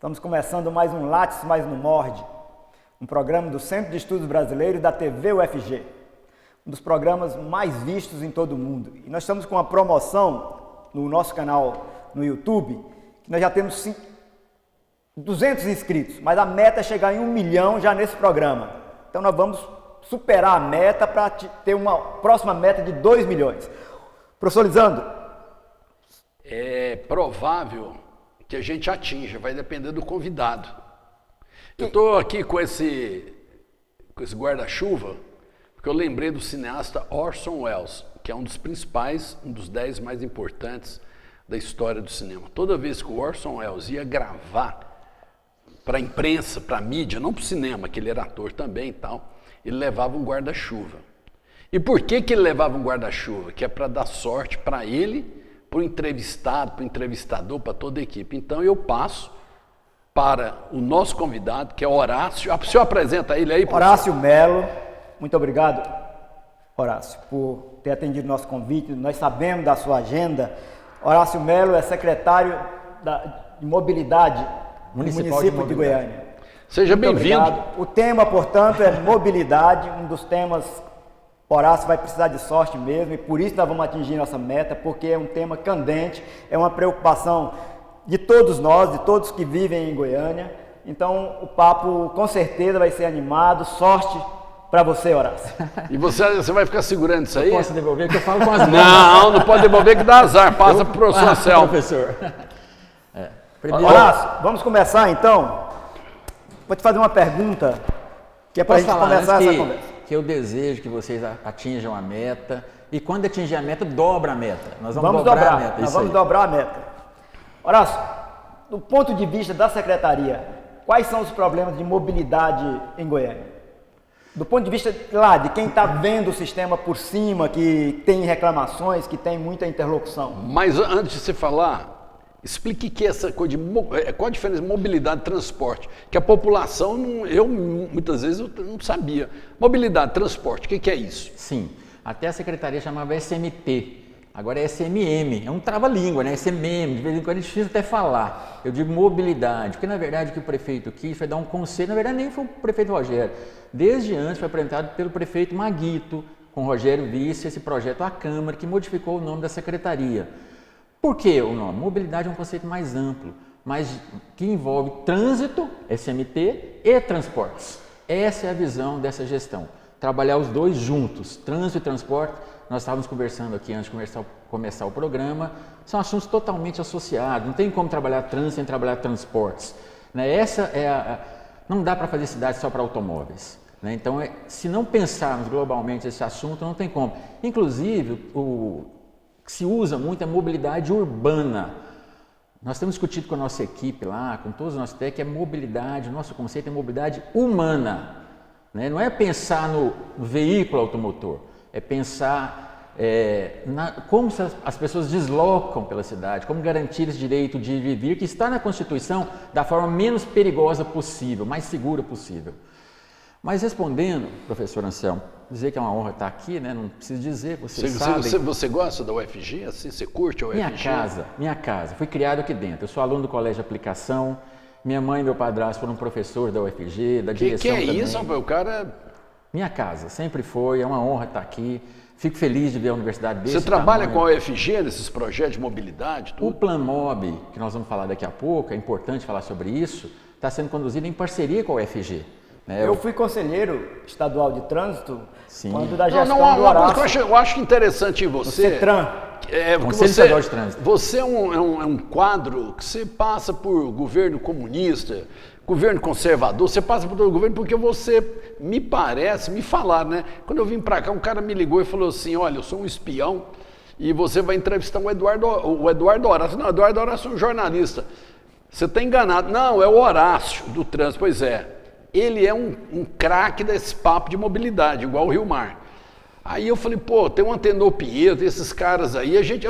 Estamos começando mais um Lattes, mas não morde, um programa do Centro de Estudos Brasileiros e da TV UFG, um dos programas mais vistos em todo o mundo. E nós estamos com uma promoção no nosso canal no YouTube, que nós já temos 200 inscritos, mas a meta é chegar em 1 milhão já nesse programa. Então nós vamos superar a meta para ter uma próxima meta de 2 milhões. Professor Lisandro. É provável que a gente atinja, vai depender do convidado. Eu estou aqui com esse guarda-chuva, porque eu lembrei do cineasta Orson Welles, que é um dos principais, um dos 10 mais importantes da história do cinema. Toda vez que o Orson Welles ia gravar para a imprensa, para a mídia, não para o cinema, que ele era ator também e tal, ele levava um guarda-chuva. E por que ele levava um guarda-chuva? Que é para dar sorte para ele, para o entrevistado, para o entrevistador, para toda a equipe. Então eu passo para o nosso convidado, que é Horácio. O senhor apresenta ele aí, professor? Horácio Melo. Muito obrigado, Horácio, por ter atendido nosso convite. Nós sabemos da sua agenda. Horácio Melo é secretário de Mobilidade do município de Goiânia. Seja bem-vindo. O tema, portanto, é mobilidade, um dos temas. Horácio vai precisar de sorte mesmo, e por isso nós vamos atingir nossa meta, porque é um tema candente, é uma preocupação de todos nós, de todos que vivem em Goiânia. Então o papo com certeza vai ser animado. Sorte para você, Horácio. E você vai ficar segurando isso aí? Eu posso devolver, que eu falo com as mãos. Não pode devolver que dá azar, passa para o professor Anselmo. Professor. Primeiro... Horácio, vamos começar então? Vou te fazer uma pergunta, que é para a gente começar essa conversa. Que eu desejo que vocês atinjam a meta, e quando atingir a meta, dobra a meta. Nós vamos dobrar a meta. Nós vamos dobrar a meta. Horácio, do ponto de vista da secretaria, quais são os problemas de mobilidade em Goiânia? Do ponto de vista lá, de quem está vendo o sistema por cima, que tem reclamações, que tem muita interlocução. Mas antes de você falar, explique que essa coisa de qual a diferença de mobilidade e transporte, que a população, muitas vezes eu não sabia. Mobilidade, transporte, o que é isso? Sim, até a secretaria chamava SMT, agora é SMM, é um trava-língua, né? SMM, de vez em quando é difícil até falar. Eu digo mobilidade, porque na verdade o que o prefeito quis foi dar um conselho, na verdade nem foi o prefeito Rogério, desde antes foi apresentado pelo prefeito Maguito, com Rogério Vice, esse projeto à Câmara, que modificou o nome da secretaria. Por que o nome? Mobilidade é um conceito mais amplo, mas que envolve trânsito, SMT, e transportes. Essa é a visão dessa gestão. Trabalhar os dois juntos, trânsito e transporte. Nós estávamos conversando aqui antes de começar o programa, são assuntos totalmente associados, não tem como trabalhar trânsito sem trabalhar transportes. Não dá para fazer cidade só para automóveis. Então, se não pensarmos globalmente esse assunto, não tem como. Inclusive, o que se usa muito é mobilidade urbana. Nós temos discutido com a nossa equipe lá, com todos os nossos técnicos, que é mobilidade, o nosso conceito é mobilidade humana. Não é pensar no veículo automotor, é pensar como as pessoas deslocam pela cidade, como garantir esse direito de ir e vir, que está na Constituição, da forma menos perigosa possível, mais segura possível. Mas respondendo, professor Anselmo, dizer que é uma honra estar aqui, né? Não preciso dizer, vocês sabem. Você gosta da UFG? Assim, você curte a UFG? Minha casa. Fui criado aqui dentro. Eu sou aluno do Colégio de Aplicação. Minha mãe e meu padrasto foram professores da UFG, da direção também. Que é isso, o cara... Minha casa, sempre foi. É uma honra estar aqui. Fico feliz de ver a universidade desse Você trabalha tamanho. com a UFG nesses projetos de mobilidade? Tudo? O PlanMob, que nós vamos falar daqui a pouco, é importante falar sobre isso, está sendo conduzido em parceria com a UFG. Eu fui conselheiro estadual de trânsito. Sim. Quando da gestão do Horácio. Eu acho interessante em você. CETRAN. Conselho Estadual de Trânsito. Você é um quadro que você passa por governo comunista, governo conservador, você passa por todo o governo porque você, me falaram, né? Quando eu vim para cá, um cara me ligou e falou assim, olha, eu sou um espião e você vai entrevistar o Eduardo Horácio. Não, o Eduardo Horácio é um jornalista. Você está enganado. Não, é o Horácio do trânsito. Pois é. Ele é um craque desse papo de mobilidade, igual o Rio Mar. Aí eu falei, tem um Antenor Pinheiro, tem esses caras aí. A gente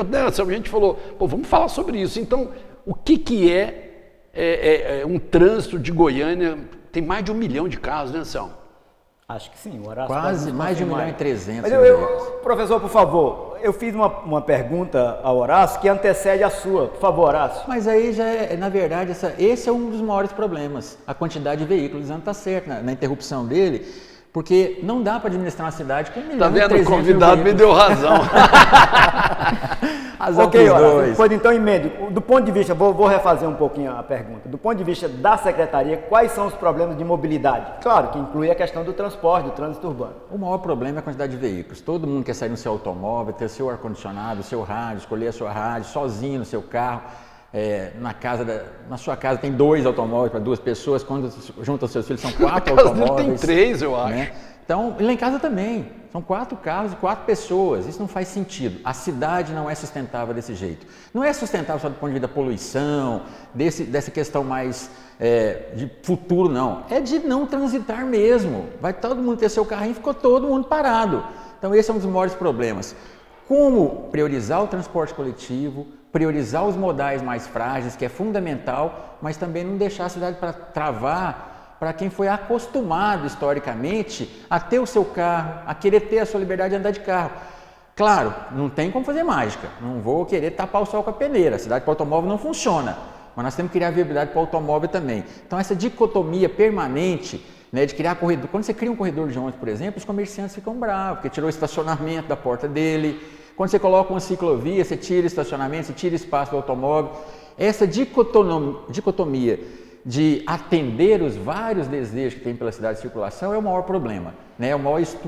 falou, vamos falar sobre isso. Então, o que é um trânsito de Goiânia? Tem mais de 1 milhão de carros, né, Anselmo? Acho que sim. O Horácio quase mais de 1,3 milhão. Mas professor, por favor, eu fiz uma pergunta ao Horácio que antecede a sua. Por favor, Horácio. Mas aí já é, na verdade, esse é um dos maiores problemas, a quantidade de veículos. O Lisandro está certo na interrupção dele, porque não dá para administrar uma cidade com 1 milhão Tá vendo? e 300 O convidado mil me deu razão. Razão Ok, pros Horácio, dois. pois então emende. Do ponto de vista, vou refazer um pouquinho a pergunta. Do ponto de vista da secretaria, quais são os problemas de mobilidade? Claro que inclui a questão do transporte, do trânsito urbano. O maior problema é a quantidade de veículos. Todo mundo quer sair no seu automóvel, ter seu ar-condicionado, seu rádio, escolher a sua rádio, sozinho no seu carro. Na sua casa tem 2 automóveis para 2 pessoas, quando juntam seus filhos são 4 Na casa dele automóveis. tem 3, eu acho. Né? Então, lá em casa também, são 4 carros e 4 pessoas, isso não faz sentido. A cidade não é sustentável desse jeito. Não é sustentável só do ponto de vista da poluição, dessa questão mais de futuro, não. É de não transitar mesmo. Vai todo mundo ter seu carrinho e ficou todo mundo parado. Então, esse é um dos maiores problemas. Como priorizar o transporte coletivo, priorizar os modais mais frágeis, que é fundamental, mas também não deixar a cidade para travar para quem foi acostumado historicamente a ter o seu carro, a querer ter a sua liberdade de andar de carro. Claro, não tem como fazer mágica, não vou querer tapar o sol com a peneira, a cidade para o automóvel não funciona, mas nós temos que criar viabilidade para o automóvel também. Então essa dicotomia permanente, né, de criar corredor, quando você cria um corredor de ônibus, por exemplo, os comerciantes ficam bravos, porque tirou o estacionamento da porta dele. Quando você coloca uma ciclovia, você tira estacionamento, você tira espaço do automóvel. Essa dicotomia de atender os vários desejos que tem pela cidade de circulação é o maior problema, né?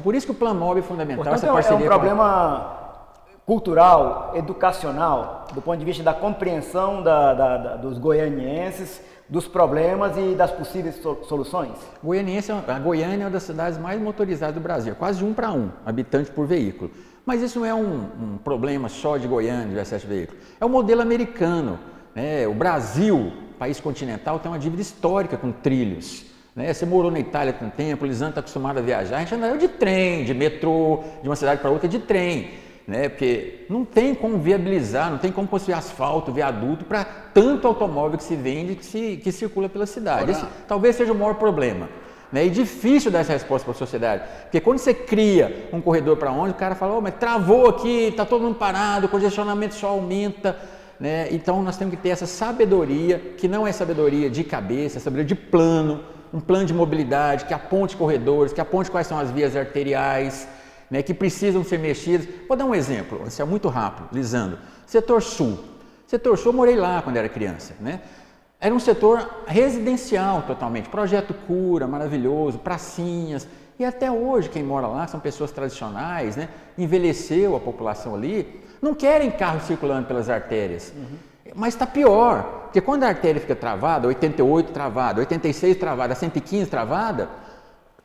Por isso que o Plano Mob é fundamental. Portanto, essa parceria é um problema cultural, educacional, do ponto de vista da compreensão dos goianienses, dos problemas e das possíveis soluções. A Goiânia é uma das cidades mais motorizadas do Brasil, quase 1 para 1 habitante por veículo. Mas isso não é um problema só de Goiânia, de excesso de veículos. É o modelo americano, né? O Brasil, país continental, tem uma dívida histórica com trilhos. Né? Você morou na Itália há um tempo, o Lisandro está acostumado a viajar, a gente andava de trem, de metrô, de uma cidade para outra de trem. Né? Porque não tem como viabilizar, não tem como construir asfalto, viaduto para tanto automóvel que se vende, que circula pela cidade. Esse talvez seja o maior problema. Né? E difícil dar essa resposta para a sociedade, porque quando você cria um corredor para onde, o cara fala, mas travou aqui, está todo mundo parado, o congestionamento só aumenta. Né? Então nós temos que ter essa sabedoria, que não é sabedoria de cabeça, é sabedoria de plano, um plano de mobilidade que aponte corredores, que aponte quais são as vias arteriais, né, que precisam ser mexidas. Vou dar um exemplo, isso é muito rápido, Lisandro. Setor Sul, eu morei lá quando era criança, né? Era um setor residencial totalmente, projeto Cura, maravilhoso, pracinhas, e até hoje quem mora lá são pessoas tradicionais, né? Envelheceu a população ali, não querem carro circulando pelas artérias. Mas está pior, porque quando a artéria fica travada, 88 travada, 86 travada, 115 travada,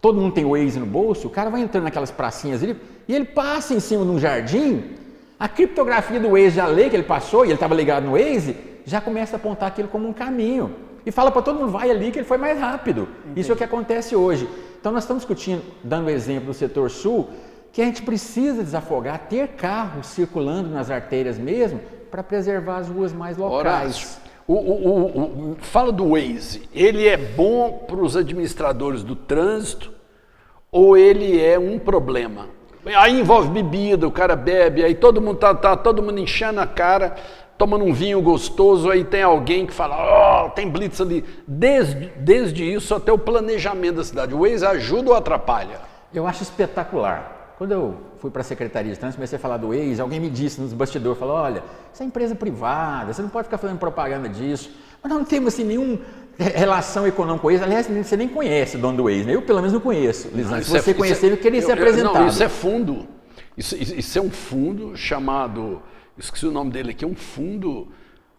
todo mundo tem o Waze no bolso, o cara vai entrando naquelas pracinhas ali e ele passa em cima de um jardim, a criptografia do Waze já lê que ele passou e ele estava ligado no Waze, já começa a apontar aquilo como um caminho e fala para todo mundo, vai ali que ele foi mais rápido. Entendi. Isso é o que acontece hoje. Então nós estamos discutindo, dando o exemplo do setor sul, que a gente precisa desafogar, ter carros circulando nas artérias mesmo, para preservar as ruas mais locais. Horácio, fala do Waze, ele é bom para os administradores do trânsito ou ele é um problema? Aí envolve bebida, o cara bebe, aí todo mundo tá todo mundo enchendo a cara, tomando um vinho gostoso, aí tem alguém que fala, oh, tem blitz ali. Desde isso até o planejamento da cidade, o Waze ajuda ou atrapalha? Eu acho espetacular. Quando eu fui para a Secretaria de Trânsito, comecei a falar do Waze, alguém me disse nos bastidores, falou, olha, isso é empresa privada, você não pode ficar fazendo propaganda disso. Mas nós não temos assim nenhuma relação econômica com o Waze. Aliás, você nem conhece o dono do Waze, né? Eu pelo menos não conheço. Lisandro, se você conhecer, eu queria ser apresentado. Não, isso é fundo. Isso é um fundo chamado, esqueci o nome dele aqui, é um fundo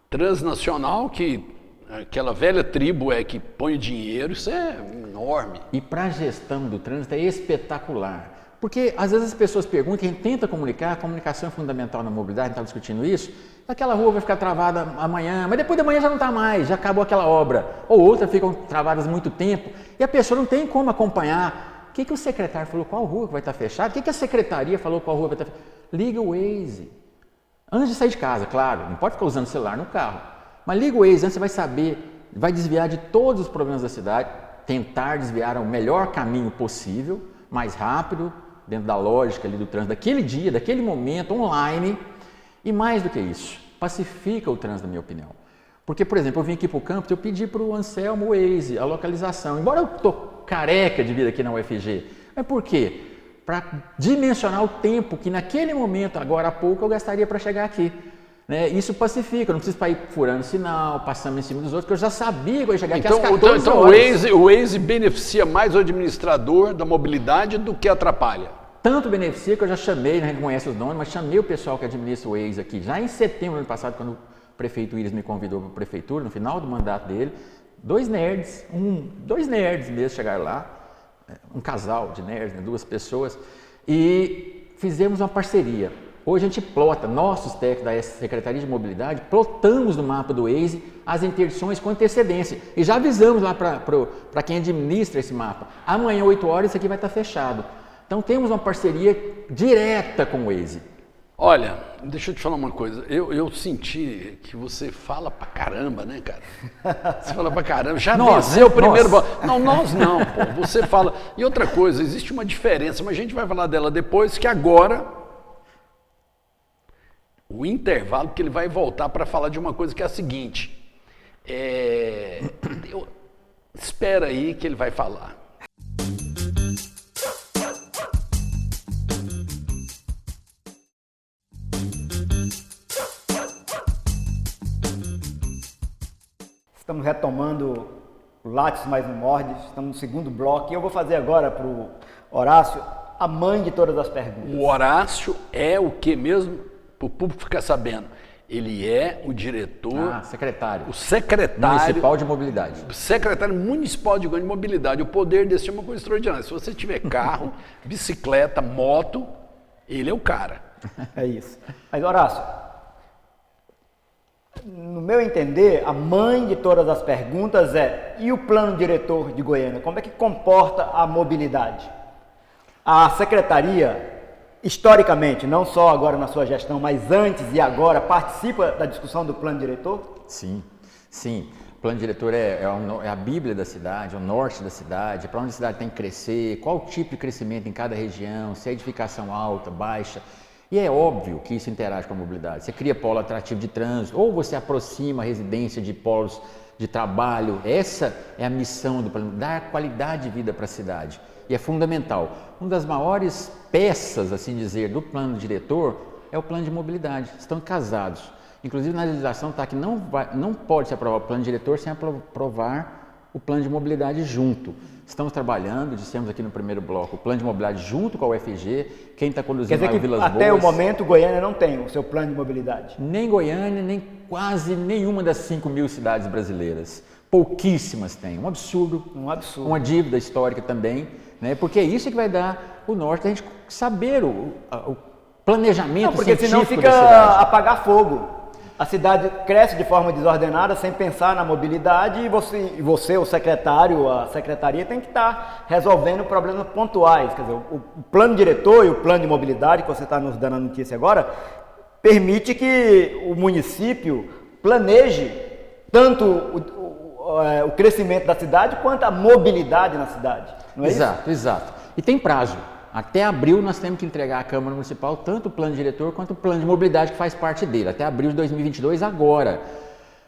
transnacional que aquela velha tribo que põe dinheiro, isso é enorme. E para a gestão do trânsito é espetacular. Porque às vezes as pessoas perguntam, a gente tenta comunicar, a comunicação é fundamental na mobilidade, a gente estava discutindo isso, aquela rua vai ficar travada amanhã, mas depois da manhã já não está mais, já acabou aquela obra, ou outras ficam travadas muito tempo, e a pessoa não tem como acompanhar. O que o secretário falou, qual rua que vai estar fechada? O que a secretaria falou, qual rua vai estar fechada? Liga o Waze. Antes de sair de casa, claro, não pode ficar usando o celular no carro, mas liga o Waze, antes você vai saber, vai desviar de todos os problemas da cidade, tentar desviar ao melhor caminho possível, mais rápido, dentro da lógica ali do trânsito, daquele dia, daquele momento, online, e mais do que isso, pacifica o trânsito, na minha opinião. Porque, por exemplo, eu vim aqui para o campus, eu pedi para o Anselmo Waze a localização, embora eu estou careca de vir aqui na UFG, mas por quê? Para dimensionar o tempo que naquele momento, agora há pouco, eu gastaria para chegar aqui. Né? Isso pacifica, eu não preciso ir furando sinal, passando em cima dos outros, porque eu já sabia que eu ia chegar aqui às 14 horas. O Waze beneficia mais o administrador da mobilidade do que atrapalha. Tanto beneficia que eu já chamei, né, conhece os nomes, mas chamei o pessoal que administra o Waze aqui, já em setembro do ano passado, quando o prefeito Iris me convidou para a prefeitura, no final do mandato dele, dois nerds mesmo chegaram lá, um casal de nerds, né, 2 pessoas, e fizemos uma parceria. Hoje a gente plota, nossos técnicos da Secretaria de Mobilidade, plotamos no mapa do Waze as interdições com antecedência. E já avisamos lá para quem administra esse mapa. Amanhã, 8 horas, isso aqui vai estar fechado. Então temos uma parceria direta com o Waze. Olha, deixa eu te falar uma coisa. Eu senti que você fala pra caramba, né, cara? Você fala pra caramba. Já venceu o primeiro bloco. Não, nós não, pô. Você fala. E outra coisa, existe uma diferença, mas a gente vai falar dela depois, que agora o intervalo, porque ele vai voltar para falar de uma coisa que é a seguinte. Espera aí que ele vai falar. Estamos retomando o Lattes mais no Morde, estamos no segundo bloco e eu vou fazer agora para o Horácio a mãe de todas as perguntas. O Horácio é o que mesmo? Para o público ficar sabendo, ele é o diretor... secretário. O secretário... Municipal de Mobilidade. Secretário Municipal de Mobilidade. O poder desse é uma coisa extraordinária. Se você tiver carro, bicicleta, moto, ele é o cara. É isso. Mas, Horácio, no meu entender, a mãe de todas as perguntas é: e o plano diretor de Goiânia? Como é que comporta a mobilidade? A secretaria, historicamente, não só agora na sua gestão, mas antes e agora, participa da discussão do plano diretor? Sim, sim. O plano diretor é a bíblia da cidade, é o norte da cidade, para onde a cidade tem que crescer, qual tipo de crescimento em cada região, se é edificação alta, baixa. E é óbvio que isso interage com a mobilidade. Você cria polo atrativo de trânsito, ou você aproxima a residência de polos de trabalho. Essa é a missão do plano, dar qualidade de vida para a cidade. E é fundamental. Uma das maiores peças, assim dizer, do plano diretor é o plano de mobilidade. Estão casados. Inclusive na legislação está que não pode se aprovar o plano diretor sem aprovar o plano de mobilidade junto. Estamos trabalhando, dissemos aqui no primeiro bloco, o plano de mobilidade junto com a UFG, quem está conduzindo lá é o Vilas Boas. Até o momento, Goiânia não tem o seu plano de mobilidade. Nem Goiânia, nem quase nenhuma das 5.000 cidades brasileiras. Pouquíssimas têm. Um absurdo. Um absurdo. Uma dívida histórica também, né? Porque é isso que vai dar o norte, a gente saber o planejamento porque científico senão fica da cidade. apagar fogo. A cidade cresce de forma desordenada, sem pensar na mobilidade, e você, o secretário, a secretaria, tem que estar resolvendo problemas pontuais. Quer dizer, o plano diretor e o plano de mobilidade, que você está nos dando a notícia agora, permite que o município planeje tanto o crescimento da cidade quanto a mobilidade na cidade. Não é exato, isso? Exato. E tem prazo. Até abril nós temos que entregar à Câmara Municipal tanto o plano diretor quanto o plano de mobilidade que faz parte dele, até abril de 2022 agora.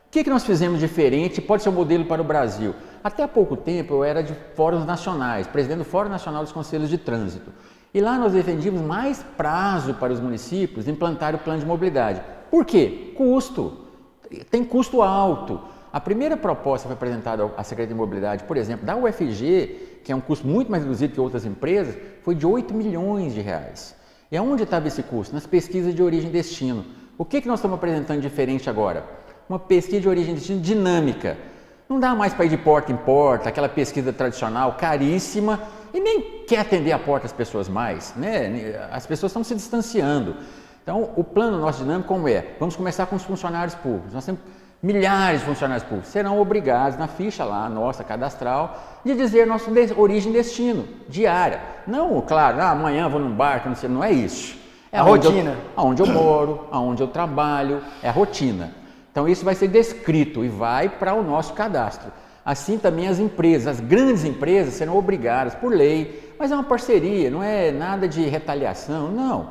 O que nós fizemos diferente? Pode ser um modelo para o Brasil. Até há pouco tempo eu era de fóruns nacionais, presidente do Fórum Nacional dos Conselhos de Trânsito. E lá nós defendíamos mais prazo para os municípios implantarem o plano de mobilidade. Por quê? Custo. Tem custo alto. A primeira proposta foi apresentada à Secretaria de Mobilidade, por exemplo, da UFG, que é um custo muito mais reduzido que outras empresas, foi de 8 milhões de reais. E aonde estava esse custo? Nas pesquisas de origem e destino. O que nós estamos apresentando diferente agora? Uma pesquisa de origem e destino dinâmica. Não dá mais para ir de porta em porta, aquela pesquisa tradicional, caríssima, e nem quer atender a porta as pessoas mais, né? As pessoas estão se distanciando. Então, o plano nosso dinâmico como é? Vamos começar com os funcionários públicos. Nós temos milhares de funcionários públicos, serão obrigados na ficha lá, nossa, cadastral, de dizer nossa origem e destino, diária. Não, claro, amanhã vou num bar, não é isso. É a rotina. Aonde eu moro, aonde eu trabalho, é a rotina. Então isso vai ser descrito e vai para o nosso cadastro. Assim também as empresas, as grandes empresas serão obrigadas por lei, mas é uma parceria, não é nada de retaliação, não.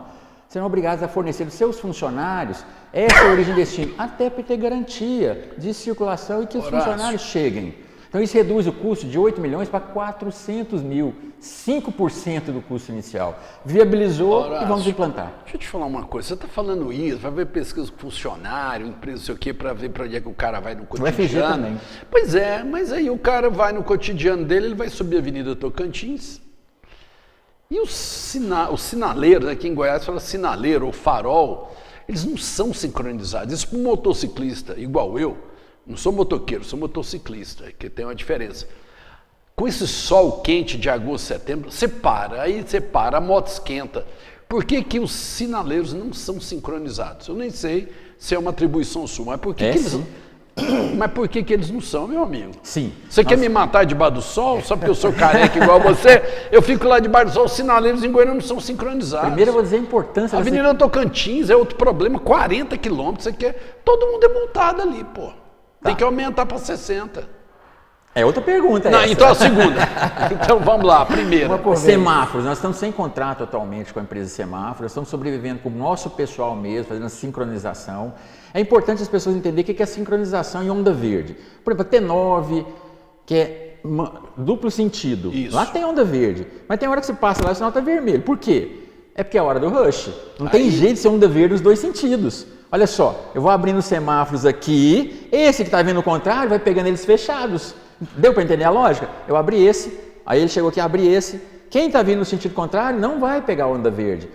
Serão obrigados a fornecer aos seus funcionários essa origem e destino, até para ter garantia de circulação e que os funcionários cheguem. Então isso reduz o custo de 8 milhões para 400 mil, 5% do custo inicial. Viabilizou, Horácio, e vamos implantar. Deixa eu te falar uma coisa, você está falando isso, vai ver pesquisa com funcionário, empresa, não sei o quê, para ver para onde é que o cara vai no cotidiano. O FG também. Pois é, mas aí o cara vai no cotidiano dele, ele vai subir a Avenida Tocantins, e os sinaleiros, aqui em Goiás fala sinaleiro ou farol, eles não são sincronizados. Isso para um motociclista igual eu, não sou motoqueiro, sou motociclista, que tem uma diferença. Com esse sol quente de agosto, setembro, você para, a moto esquenta. Por que que os sinaleiros não são sincronizados? Eu nem sei se é uma atribuição sua, mas por que, mas por que eles não são, meu amigo? Sim. Você quer me matar debaixo do sol, só porque eu sou careca igual você? Eu fico lá debaixo do sol, os sinaleiros em Goiânia não são sincronizados. Primeiro eu vou dizer a importância... A Avenida Tocantins é outro problema, 40 quilômetros, você quer... Todo mundo é multado ali, pô. Tem que aumentar para 60. É outra pergunta não, essa. Então a segunda. Então vamos lá, a primeira. Semáforos. Nós estamos sem contrato atualmente com a empresa Semáforos, estamos sobrevivendo com o nosso pessoal mesmo, fazendo a sincronização. É importante as pessoas entenderem o que é sincronização em onda verde. Por exemplo, a T9, que é duplo sentido. Isso. Lá tem onda verde, mas tem hora que você passa lá e o sinal está vermelho. Por quê? É porque é a hora do rush. Não tem jeito de ser onda verde nos dois sentidos. Olha só, eu vou abrindo os semáforos aqui, esse que está vindo o contrário vai pegando eles fechados. Deu para entender a lógica? Eu abri esse, aí ele chegou aqui, abri esse. Quem está vindo no sentido contrário não vai pegar a onda verde.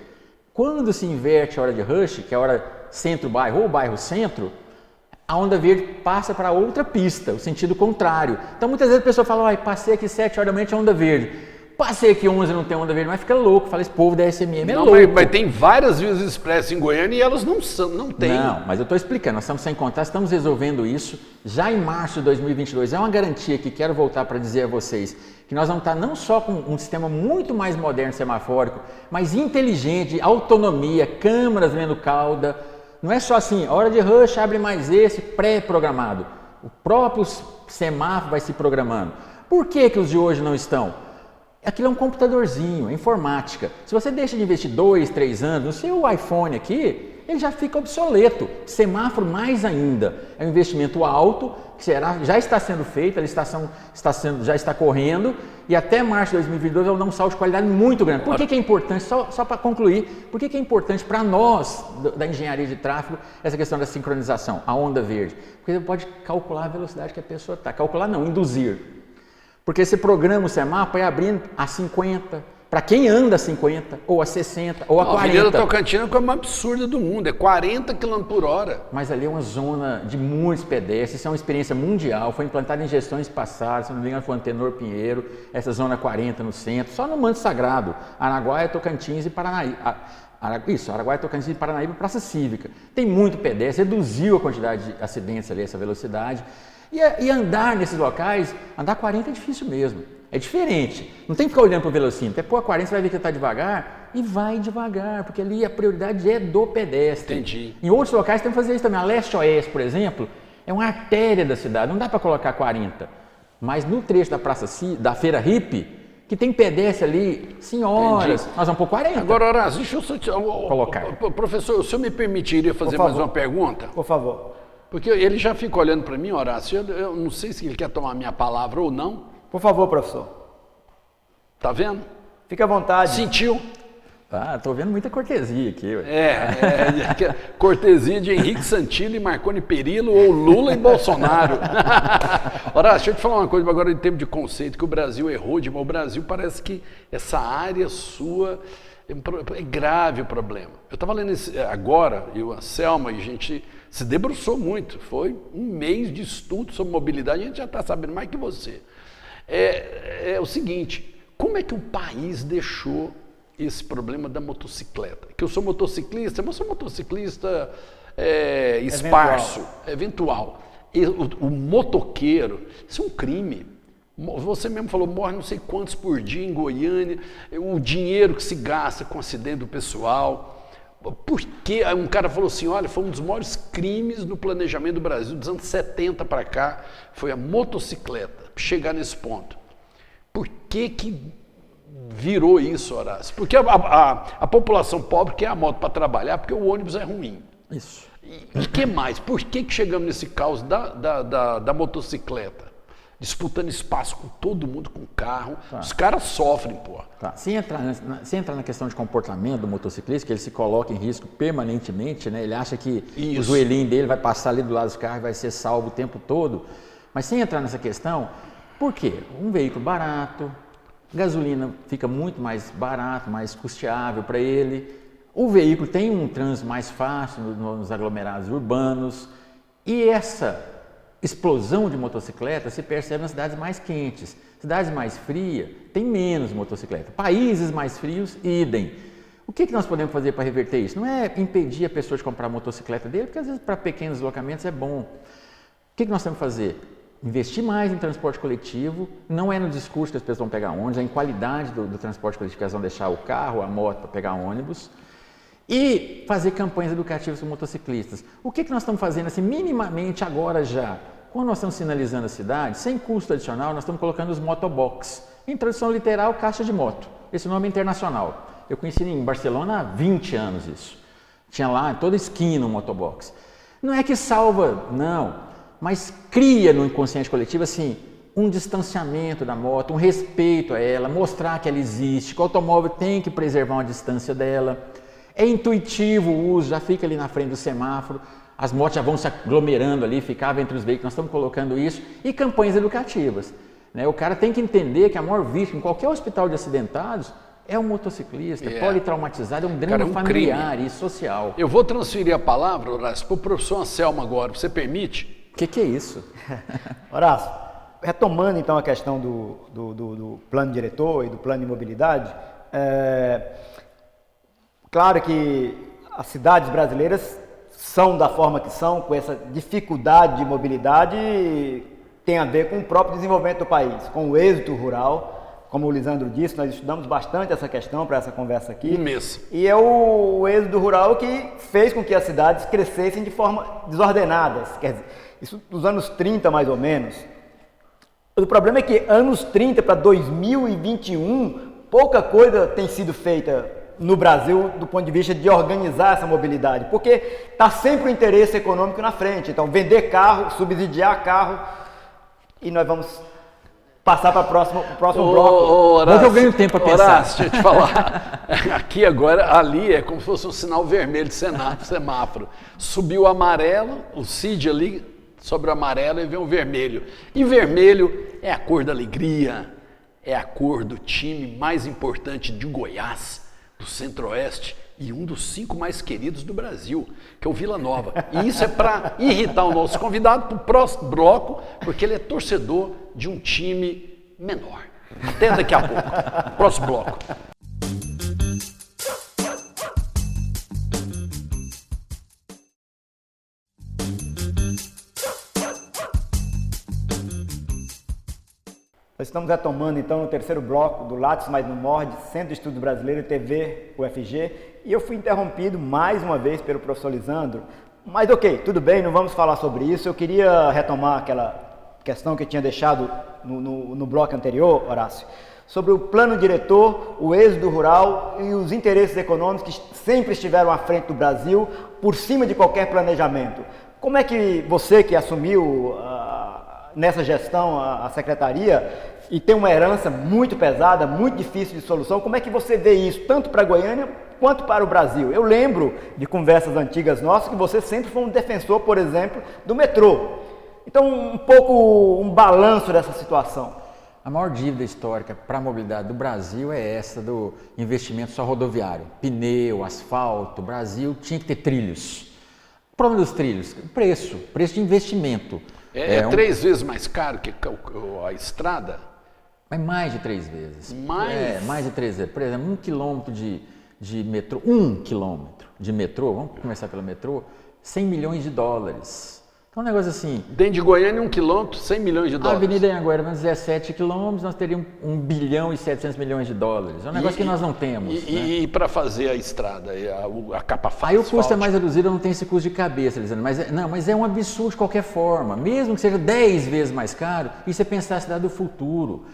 Quando se inverte a hora de rush, que é a hora centro-bairro ou bairro-centro, a onda verde passa para outra pista, o sentido contrário. Então muitas vezes a pessoa fala, passei aqui 7 horas da manhã, tinha onda verde. Passei aqui 11 não tem onda verde, mas fica louco. Fala, esse povo da SMM é louco. Mas tem várias vias expressas em Goiânia e elas não têm. Não, mas eu estou explicando, nós estamos sem contar, estamos resolvendo isso já em março de 2022. É uma garantia que quero voltar para dizer a vocês que nós vamos estar não só com um sistema muito mais moderno semafórico, mas inteligente, autonomia, câmeras vendo cauda. Não é só assim, hora de rush, abre mais esse, pré-programado. O próprio semáforo vai se programando. Por que que os de hoje não estão? Aquilo é um computadorzinho, é informática. Se você deixa de investir 2, 3 anos no seu iPhone aqui, ele já fica obsoleto. Semáforo mais ainda. É um investimento alto, que já está sendo feito, a licitação já está correndo, e até março de 2022 vai dar um salto de qualidade muito grande. Por que é importante, só para concluir, por que é importante para nós da engenharia de tráfego essa questão da sincronização, a onda verde? Porque você pode calcular a velocidade que a pessoa está. Calcular não, induzir. Porque você programa o semáforo e abrindo a 50, para quem anda a 50, ou a 60, ou a 40. A Avenida Tocantins é a coisa mais absurda do mundo, é 40 km por hora. Mas ali é uma zona de muitos pedestres, isso é uma experiência mundial, foi implantada em gestões passadas, se não me engano foi o Antenor Pinheiro, essa zona 40 no centro, só no Manto Sagrado, Araguaia, Tocantins e Paranaíba. Araguaia, Tocantins e Paranaíba, Praça Cívica. Tem muito pedestre, reduziu a quantidade de acidentes ali, essa velocidade. E andar nesses locais, andar 40 é difícil mesmo, é diferente. Não tem que ficar olhando para o velocímetro, pôr a 40 você vai ver que está devagar e vai devagar, porque ali a prioridade é do pedestre. Entendi. Em outros locais tem que fazer isso também. A Leste-Oeste, por exemplo, é uma artéria da cidade, não dá para colocar 40. Mas no trecho da Feira Hippie, que tem pedestre ali, senhoras, Entendi. nós vamos pôr 40. Agora, Horácio, deixa eu só colocar. Professor, o senhor me permitiria fazer mais uma pergunta? Por favor. Porque ele já fica olhando para mim, Horácio, eu não sei se ele quer tomar minha palavra ou não. Por favor, professor. Tá vendo? Fique à vontade. Sentiu? Tô vendo muita cortesia aqui. Cortesia de Henrique Santilli, Marconi Perillo ou Lula e Bolsonaro. Horácio, deixa eu te falar uma coisa agora em termos de conceito, que o Brasil errou, o Brasil parece que essa área sua é grave o problema. Eu estava lendo agora, eu, a Selma, e a gente se debruçou muito, foi um mês de estudo sobre mobilidade, a gente já está sabendo mais que você. É o seguinte, como é que o país deixou esse problema da motocicleta? Que eu sou motociclista, mas sou motociclista esparso, eventual. O motoqueiro, isso é um crime. Você mesmo falou, morre não sei quantos por dia em Goiânia, o dinheiro que se gasta com acidente do pessoal. Porque um cara falou assim, olha, foi um dos maiores crimes no planejamento do Brasil, dos anos 70 para cá, foi a motocicleta, chegar nesse ponto. Por que virou isso, Horácio? Porque a população pobre quer a moto para trabalhar porque o ônibus é ruim. Isso. E que mais? Por que chegamos nesse caos da motocicleta? Disputando espaço com todo mundo, com carro. Tá. Os caras sofrem, pô. Tá. Sem entrar na questão de comportamento do motociclista, que ele se coloca em risco permanentemente, né? Ele acha que o joelhinho dele vai passar ali do lado dos carros e vai ser salvo o tempo todo. Mas sem entrar nessa questão, por quê? Um veículo barato, gasolina fica muito mais barato, mais custeável para ele. O veículo tem um trânsito mais fácil nos aglomerados urbanos. E essa explosão de motocicleta se percebe nas cidades mais quentes. Cidades mais frias tem menos motocicleta. Países mais frios, idem. O que nós podemos fazer para reverter isso? Não é impedir a pessoa de comprar a motocicleta dele, porque às vezes para pequenos deslocamentos é bom. O que nós temos que fazer? Investir mais em transporte coletivo, não é no discurso que as pessoas vão pegar ônibus, é em qualidade do transporte coletivo que elas vão deixar o carro, a moto para pegar ônibus. E fazer campanhas educativas com motociclistas. O que nós estamos fazendo assim, minimamente agora já? Quando nós estamos sinalizando a cidade, sem custo adicional, nós estamos colocando os motobox. Em tradução literal, caixa de moto. Esse nome é internacional. Eu conheci em Barcelona há 20 anos isso. Tinha lá em toda esquina um motobox. Não é que salva, não, mas cria no inconsciente coletivo assim, um distanciamento da moto, um respeito a ela, mostrar que ela existe, que o automóvel tem que preservar uma distância dela. É intuitivo o uso, já fica ali na frente do semáforo, as motos já vão se aglomerando ali, ficava entre os veículos, nós estamos colocando isso, e campanhas educativas. Né? O cara tem que entender que a maior vítima em qualquer hospital de acidentados é o motociclista, politraumatizado, é um drama familiar e social. Eu vou transferir a palavra, Horácio, para o professor Anselmo agora, você permite? O que é isso? Horácio, retomando então a questão do plano diretor e do plano de mobilidade, claro que as cidades brasileiras são da forma que são, com essa dificuldade de mobilidade, tem a ver com o próprio desenvolvimento do país, com o êxito rural. Como o Lisandro disse, nós estudamos bastante essa questão para essa conversa aqui. Imenso. E é o êxodo rural que fez com que as cidades crescessem de forma desordenadas. Quer dizer, isso nos anos 30 mais ou menos. O problema é que anos 30 para 2021, pouca coisa tem sido feita no Brasil do ponto de vista de organizar essa mobilidade, porque está sempre o interesse econômico na frente. Então, vender carro, subsidiar carro, e nós vamos passar para o próximo bloco. Mas eu ganho tempo para pensar. Horácio, deixa eu te falar. Aqui agora, ali é como se fosse um sinal vermelho de semáforo. Subiu o amarelo, o CID ali, sobre o amarelo e vem o vermelho. E vermelho é a cor da alegria, é a cor do time mais importante de Goiás, do Centro-Oeste, e um dos 5 mais queridos do Brasil, que é o Vila Nova. E isso é para irritar o nosso convidado para o próximo bloco, porque ele é torcedor de um time menor. Até daqui a pouco. Próximo bloco. Nós estamos retomando então o terceiro bloco do Lattes Mais Não Morde, Centro de Estudos Brasileiro, TV, UFG, e eu fui interrompido mais uma vez pelo professor Lisandro, mas ok, tudo bem, não vamos falar sobre isso. Eu queria retomar aquela questão que eu tinha deixado no bloco anterior, Horácio, sobre o plano diretor, o êxodo rural e os interesses econômicos que sempre estiveram à frente do Brasil, por cima de qualquer planejamento. Como é que você, que assumiu nessa gestão a secretaria e tem uma herança muito pesada, muito difícil de solução, como é que você vê isso, tanto para Goiânia quanto para o Brasil? Eu lembro de conversas antigas nossas que você sempre foi um defensor, por exemplo, do metrô. Então, um pouco um balanço dessa situação. A maior dívida histórica para a mobilidade do Brasil é essa do investimento só rodoviário. Pneu, asfalto, o Brasil tinha que ter trilhos. O problema dos trilhos, preço de investimento. É 3 vezes mais caro que a estrada? Mas mais de 3 vezes. Mais de 3 vezes. Por exemplo, 1 quilômetro de metrô, 1 quilômetro de metrô, vamos começar pelo metrô, 100 milhões de dólares. Então, um negócio assim... Dentro de Goiânia, 1 quilômetro, 100 milhões de dólares. A Avenida Anhanguera, 17 quilômetros, nós teríamos 1 bilhão e 700 milhões de dólares. É um negócio que nós não temos. E para fazer a estrada, a capa fácil? Aí o custo é mais reduzido, eu não tenho esse custo de cabeça, Lisandro. Mas é um absurdo de qualquer forma. Mesmo que seja 10 vezes mais caro, isso é pensar a cidade do futuro.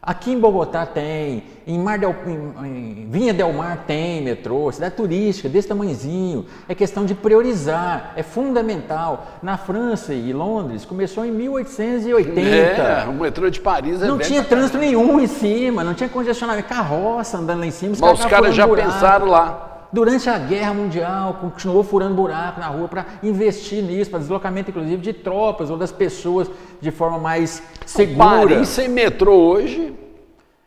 Aqui em Bogotá tem, em Vinha del Mar tem metrô, cidade turística desse tamanhozinho. É questão de priorizar, é fundamental. Na França e Londres começou em 1880. O metrô de Paris não tinha trânsito nenhum em cima, não tinha congestionamento, carroça andando lá em cima. Mas os caras já pensaram lá. Durante a Guerra Mundial, continuou furando buraco na rua para investir nisso, para deslocamento inclusive de tropas ou das pessoas de forma mais segura. Paris sem metrô hoje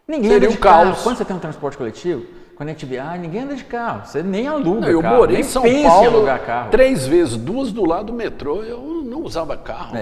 ninguém seria anda de um caos. carro. Quando você tem um transporte coletivo, quando a gente viaja, ninguém anda de carro. Você nem aluga eu carro. morei nem em São pensa em Paulo alugar carro. 3 vezes, 2 do lado do metrô, eu não usava carro.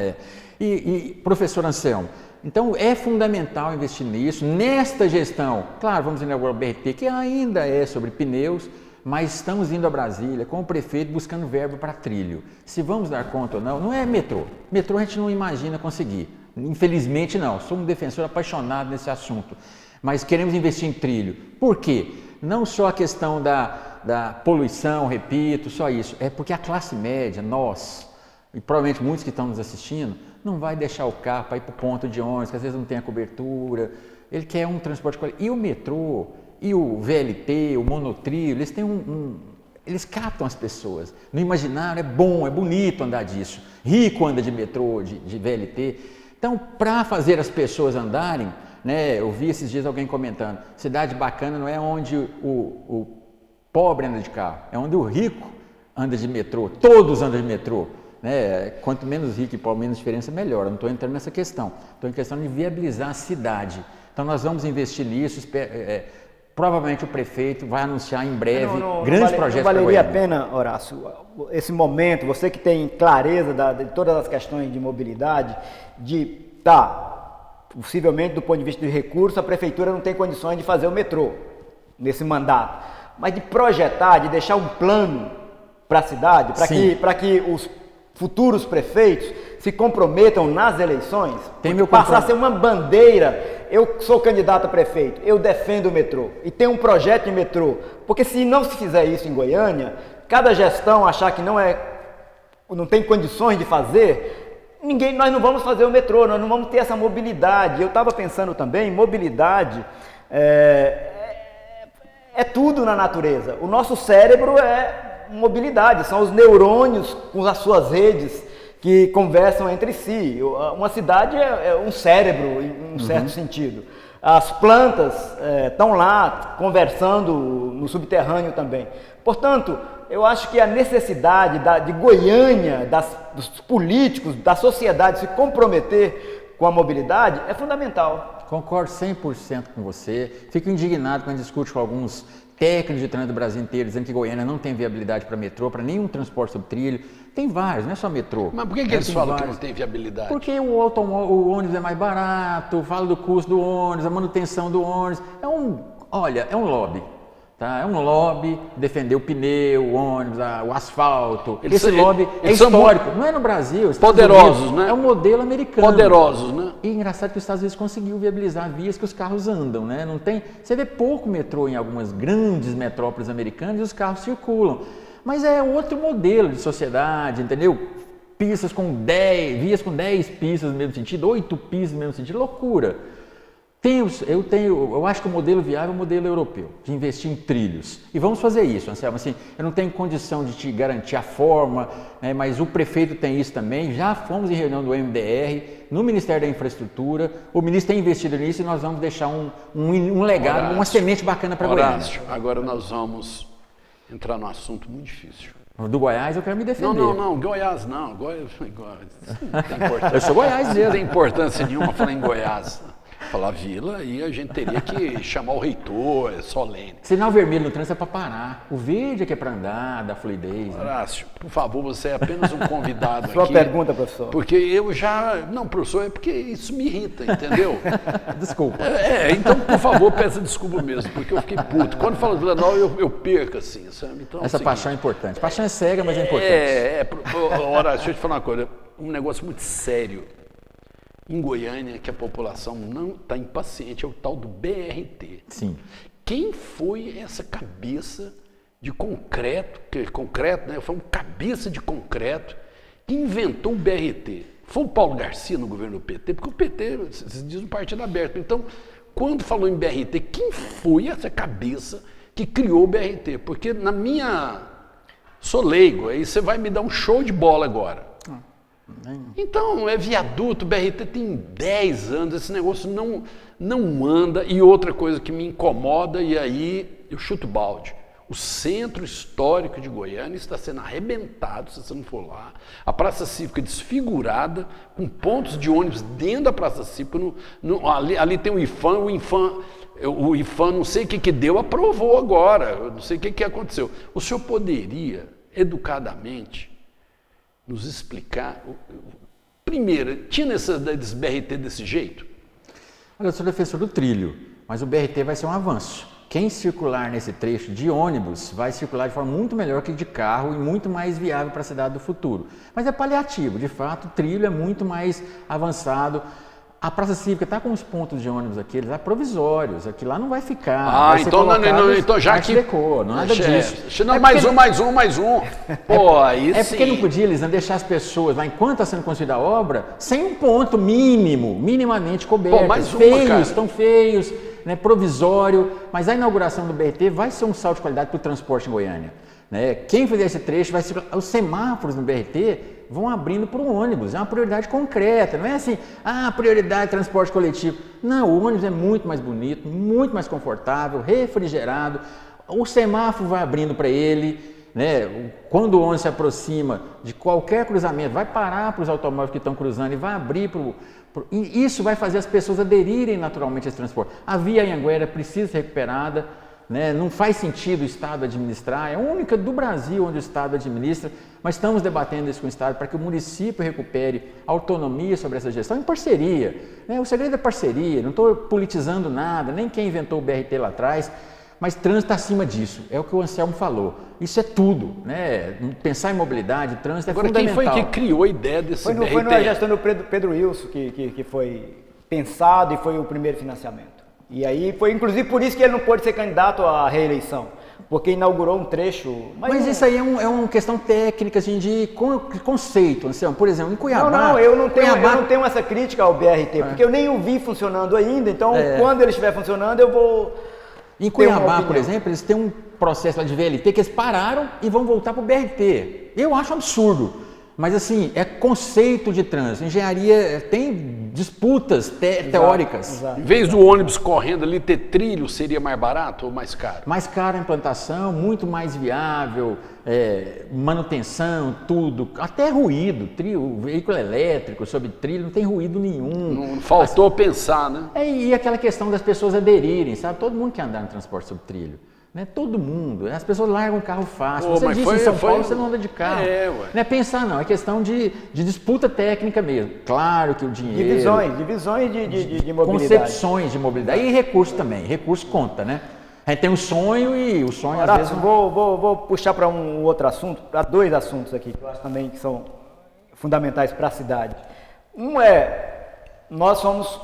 Professor Anselmo, então é fundamental investir nisso, nesta gestão. Claro, vamos inaugurar o BRT, que ainda é sobre pneus, mas estamos indo a Brasília com o prefeito buscando verba para trilho. Se vamos dar conta ou não, não é metrô. Metrô a gente não imagina conseguir. Infelizmente não, sou um defensor apaixonado nesse assunto. Mas queremos investir em trilho. Por quê? Não só a questão da poluição, repito, só isso. É porque a classe média, nós, e provavelmente muitos que estão nos assistindo, não vai deixar o carro para ir para o ponto de ônibus, que às vezes não tem a cobertura. Ele quer um transporte coletivo. E o metrô, e o VLT, o monotrilho, eles têm eles captam as pessoas. No imaginário é bom, é bonito andar disso. Rico anda de metrô, de VLT. Então, para fazer as pessoas andarem, né, eu vi esses dias alguém comentando, cidade bacana não é onde o pobre anda de carro, é onde o rico anda de metrô, todos andam de metrô. Né? Quanto menos rico e pobre, menos diferença, melhor. Eu não estou entrando nessa questão. Estou em questão de viabilizar a cidade. Então, nós vamos investir nisso. Provavelmente o prefeito vai anunciar em breve grandes projetos. Não valeria a pena, Horácio, esse momento, você que tem clareza de todas as questões de mobilidade, possivelmente do ponto de vista de recursos, a prefeitura não tem condições de fazer o metrô nesse mandato, mas de projetar, de deixar um plano para a cidade, para que os futuros prefeitos se comprometam nas eleições, passar a ser uma bandeira. Eu sou candidato a prefeito, eu defendo o metrô e tem um projeto de metrô, porque se não se fizer isso em Goiânia, cada gestão achar que não tem condições de fazer, nós não vamos fazer o metrô, nós não vamos ter essa mobilidade. Eu estava pensando também, mobilidade é tudo na natureza. O nosso cérebro é mobilidade, são os neurônios com as suas redes que conversam entre si. Uma cidade é um cérebro, em um certo sentido. As plantas estão lá conversando no subterrâneo também. Portanto, eu acho que a necessidade de Goiânia, dos políticos, da sociedade se comprometer com a mobilidade é fundamental. Concordo 100% com você. Fico indignado quando discute com alguns técnicos de trânsito do Brasil inteiro, dizendo que Goiânia não tem viabilidade para metrô, para nenhum transporte sobre trilho. Tem vários, não é só metrô. Mas por que eles falam que não tem viabilidade? Porque o ônibus é mais barato, fala do custo do ônibus, a manutenção do ônibus. É um lobby. Tá? É um lobby defender o pneu, o ônibus, o asfalto. Esse lobby é histórico. Não é no Brasil. Poderosos, né? É um modelo americano. Poderosos, né? E engraçado que os Estados Unidos conseguiu viabilizar vias que os carros andam, né? Não tem, você vê pouco metrô em algumas grandes metrópoles americanas e os carros circulam. Mas é outro modelo de sociedade, entendeu? Vias com 10 pistas no mesmo sentido, 8 pistas no mesmo sentido, loucura. Eu acho que o modelo viável é o modelo europeu, de investir em trilhos. E vamos fazer isso, Anselmo. Assim, eu não tenho condição de te garantir a forma, né, mas o prefeito tem isso também. Já fomos em reunião do MDR, no Ministério da Infraestrutura. O ministro tem investido nisso e nós vamos deixar um legado, Horácio, uma semente bacana para Goiânia. Agora nós vamos entrar num assunto muito difícil. Do Goiás eu quero me defender. Não, Goiás não. Goiás não tem importância. Eu sou Goiás mesmo. Não tem importância nenhuma falar em Goiás. Falar vila e a gente teria que chamar o reitor, é solene. Sinal vermelho no trânsito é para parar. O verde é que é para andar, dar fluidez. Né? Horácio, por favor, você é apenas um convidado Sua aqui. pergunta, professor. Porque eu já... Não, professor, é porque isso me irrita, entendeu? Desculpa. Então, por favor, peça desculpa mesmo, porque eu fiquei puto. Quando fala de Vila Nova, eu perco, assim, sabe? Então, essa paixão é importante. Paixão é cega, mas é importante. Horácio, deixa eu te falar uma coisa. Um negócio muito sério. Em Goiânia, que a população não está impaciente, é o tal do BRT. Sim. Quem foi essa cabeça de concreto, né? Foi um cabeça de concreto que inventou o BRT? Foi o Paulo Garcia no governo do PT, porque o PT, se diz um partido aberto. Então, quando falou em BRT, quem foi essa cabeça que criou o BRT? Porque na minha... Sou leigo, aí você vai me dar um show de bola agora. Então, é viaduto, BRT tem 10 anos, esse negócio não anda. E outra coisa que me incomoda, e aí eu chuto balde. O centro histórico de Goiânia está sendo arrebentado, se você não for lá. A Praça Cívica desfigurada, com pontos de ônibus dentro da Praça Cívica. Ali tem o IFAM, não sei o que deu, aprovou agora. Eu não sei o que aconteceu. O senhor poderia, educadamente, nos explicar? Primeiro, tinha desse BRT desse jeito? Olha, eu sou defensor do trilho, mas o BRT vai ser um avanço. Quem circular nesse trecho de ônibus vai circular de forma muito melhor que de carro e muito mais viável para a cidade do futuro. Mas é paliativo, de fato, o trilho é muito mais avançado. A Praça Cívica está com os pontos de ônibus aqui, eles são provisórios, aqui lá não vai ficar. Vai então já que... nada disso. Não, mais um. Pô, aí sim. Porque não podia, Lisandro, deixar as pessoas lá, enquanto está sendo construída a obra, sem um ponto minimamente coberto. Pô, mais uma, cara. Estão feios, né, provisório, mas a inauguração do BRT vai ser um salto de qualidade para o transporte em Goiânia. Né? Quem fizer esse trecho vai circular. Os semáforos no BRT vão abrindo para o ônibus, é uma prioridade concreta, não é assim, prioridade transporte coletivo. Não, o ônibus é muito mais bonito, muito mais confortável, refrigerado, o semáforo vai abrindo para ele, né? Quando o ônibus se aproxima de qualquer cruzamento, vai parar para os automóveis que estão cruzando e vai abrir para o... E isso vai fazer as pessoas aderirem naturalmente a esse transporte. A Via Anhanguera precisa ser recuperada, né? Não faz sentido o Estado administrar, é a única do Brasil onde o Estado administra, mas estamos debatendo isso com o Estado para que o município recupere autonomia sobre essa gestão em parceria. Né? O segredo é parceria, não estou politizando nada, nem quem inventou o BRT lá atrás, mas trânsito está acima disso, é o que o Anselmo falou. Isso é tudo, né? Pensar em mobilidade, trânsito é fundamental. Agora, quem foi que criou a ideia desse BRT? Foi na gestão do Pedro Wilson que foi pensado e foi o primeiro financiamento. E aí foi inclusive por isso que ele não pôde ser candidato à reeleição, porque inaugurou um trecho... Mas isso aí é uma questão técnica, assim, de conceito, Anselmo. Por exemplo, em Cuiabá... eu não tenho essa crítica ao BRT, porque eu nem o vi funcionando ainda, então quando ele estiver funcionando eu vou... Em Cuiabá, por exemplo, eles têm um processo lá de VLT que eles pararam e vão voltar para o BRT. Eu acho absurdo, mas assim, é conceito de trânsito. Engenharia tem disputas teóricas. Exato. Em vez do ônibus correndo ali ter trilho, seria mais barato ou mais caro? Mais caro a implantação, muito mais viável, manutenção, tudo, até ruído, veículo elétrico sobre trilho, não tem ruído nenhum. Não faltou pensar, né? E aquela questão das pessoas aderirem, sabe? Todo mundo quer andar no transporte sobre trilho. Né? Todo mundo, as pessoas largam o carro fácil. Você disse em São Paulo, você não anda de carro. Não é pensar não, é questão de disputa técnica mesmo. Claro que o dinheiro... Divisões de mobilidade. Concepções de mobilidade e recurso também, recurso conta, né? A gente tem um sonho e o sonho às vezes... Vou puxar para um outro assunto, para dois assuntos aqui, que eu acho também que são fundamentais para a cidade. Um nós somos